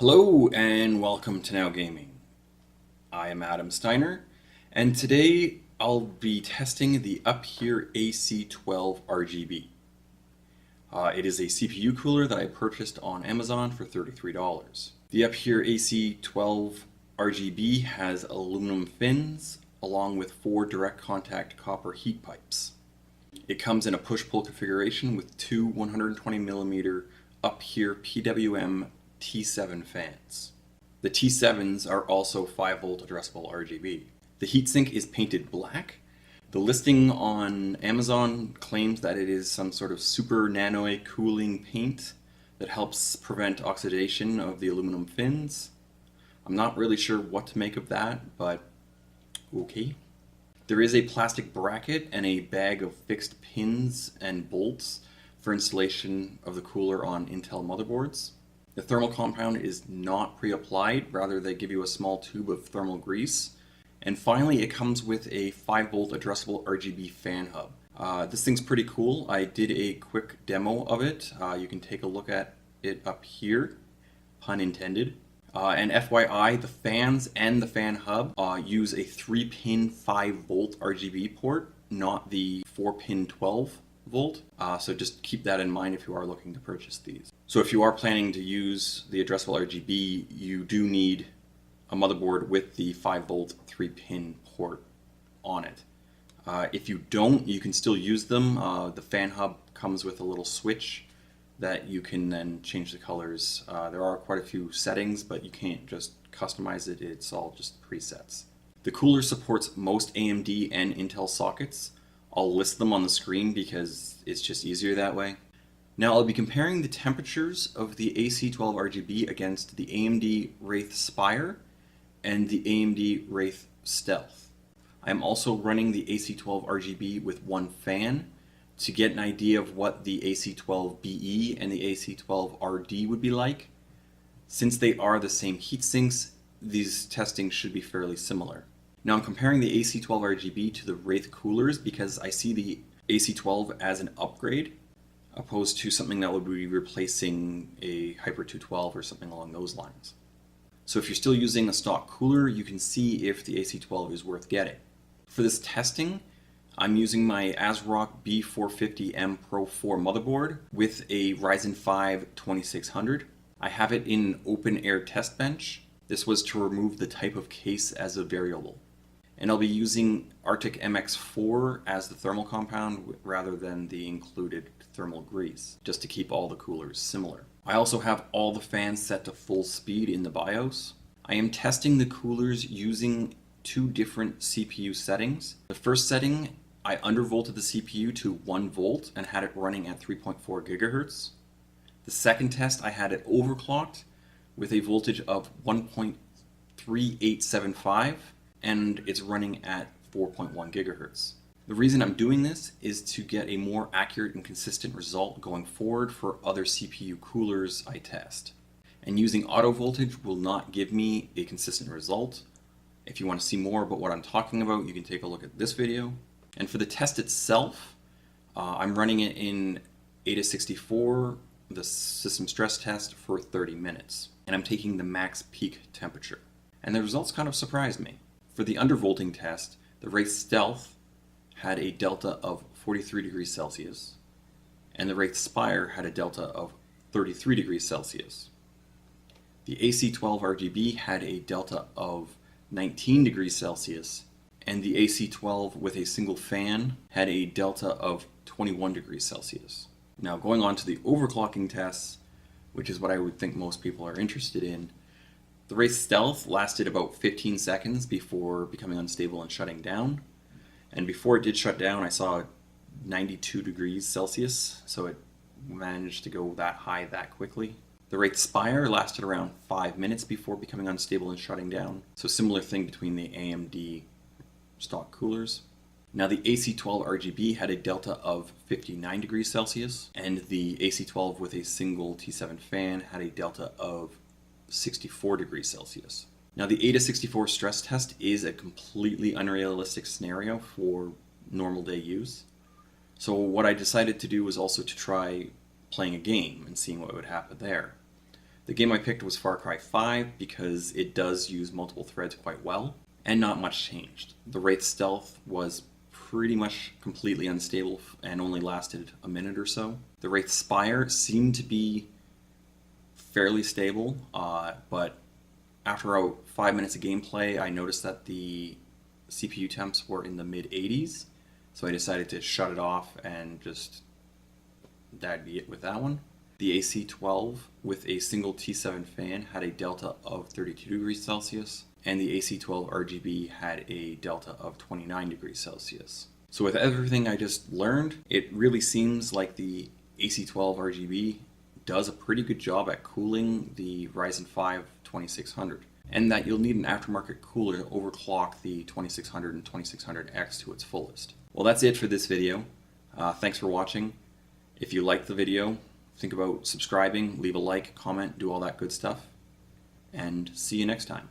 Hello and welcome to Now Gaming. I am Adam Steiner, and today I'll be testing the Uphere AC12RGB. It is a CPU cooler that I purchased on Amazon for $33. The Uphere AC12RGB has aluminum fins along with 4 direct contact copper heat pipes. It comes in a push-pull configuration with 2 120mm Uphere PWM T7 fans. The T7s are also 5V addressable RGB. The heatsink is painted black. The listing on Amazon claims that it is some sort of super nano cooling paint that helps prevent oxidation of the aluminum fins. I'm not really sure what to make of that, but okay. There is a plastic bracket and a bag of fixed pins and bolts for installation of the cooler on Intel motherboards. The thermal compound is not pre-applied, rather they give you a small tube of thermal grease. And finally, it comes with a 5V addressable RGB fan hub. This thing's pretty cool. I did a quick demo of it. You can take a look at it up here, pun intended. And FYI, the fans and the fan hub use a 3-pin 5V RGB port, not the 4-pin 12V. So just keep that in mind if you are looking to purchase these. So if you are planning to use the addressable RGB, you do need a motherboard with the 5V 3-pin port on it. If you don't, you can still use them. The fan hub comes with a little switch that you can then change the colors. There are quite a few settings, but you can't just customize it. It's all just presets. The cooler supports most AMD and Intel sockets. I'll list them on the screen because it's just easier that way. Now I'll be comparing the temperatures of the AC12RGB against the AMD Wraith Spire and the AMD Wraith Stealth. I'm also running the AC12RGB with one fan to get an idea of what the AC12BE and the AC12RD would be like. Since they are the same heat sinks, these testings should be fairly similar. Now I'm comparing the AC12RGB to the Wraith coolers because I see the AC12 as an upgrade opposed to something that would be replacing a Hyper 212 or something along those lines. So if you're still using a stock cooler, you can see if the AC12 is worth getting. For this testing, I'm using my ASRock B450M Pro 4 motherboard with a Ryzen 5 2600. I have it in an open air test bench. This was to remove the type of case as a variable. And I'll be using Arctic MX4 as the thermal compound rather than the included thermal grease, just to keep all the coolers similar. I also have all the fans set to full speed in the BIOS. I am testing the coolers using 2 different CPU settings. The first setting, I undervolted the CPU to 1V and had it running at 3.4 GHz. The second test, I had it overclocked with a voltage of 1.3875 and it's running at 4.1 GHz. The reason I'm doing this is to get a more accurate and consistent result going forward for other CPU coolers I test. And using auto voltage will not give me a consistent result. If you want to see more about what I'm talking about, you can take a look at this video. And for the test itself, I'm running it in AIDA64, the system stress test, for 30 minutes. And I'm taking the max peak temperature. And the results kind of surprised me. For the undervolting test, the Wraith Stealth had a delta of 43 degrees Celsius, and the Wraith Spire had a delta of 33 degrees Celsius. The AC12RGB had a delta of 19 degrees Celsius, and the AC12 with a single fan had a delta of 21 degrees Celsius. Now going on to the overclocking tests, which is what I would think most people are interested in, the Wraith Stealth lasted about 15 seconds before becoming unstable and shutting down. And before it did shut down, I saw 92 degrees Celsius, so it managed to go that high that quickly. The Wraith Spire lasted around 5 minutes before becoming unstable and shutting down. So similar thing between the AMD stock coolers. Now the AC12RGB had a delta of 59 degrees Celsius, and the AC12 with a single T7 fan had a delta of 64 degrees Celsius. Now the AIDA64 stress test is a completely unrealistic scenario for normal day use. So what I decided to do was also to try playing a game and seeing what would happen there. The game I picked was Far Cry 5 because it does use multiple threads quite well, and not much changed. The Wraith's stealth was pretty much completely unstable and only lasted a minute or so. The Wraith's spire seemed to be fairly stable, but after about 5 minutes of gameplay, I noticed that the CPU temps were in the mid-80s, so I decided to shut it off and just that'd be it with that one. The AC12 with a single T7 fan had a delta of 32 degrees Celsius, and the AC12RGB had a delta of 29 degrees Celsius. So with everything I just learned, it really seems like the AC12RGB does a pretty good job at cooling the Ryzen 5 2600, and that you'll need an aftermarket cooler to overclock the 2600 and 2600X to its fullest. Well, that's it for this video. Thanks for watching. If you liked the video, think about subscribing, leave a like, comment, do all that good stuff, and see you next time.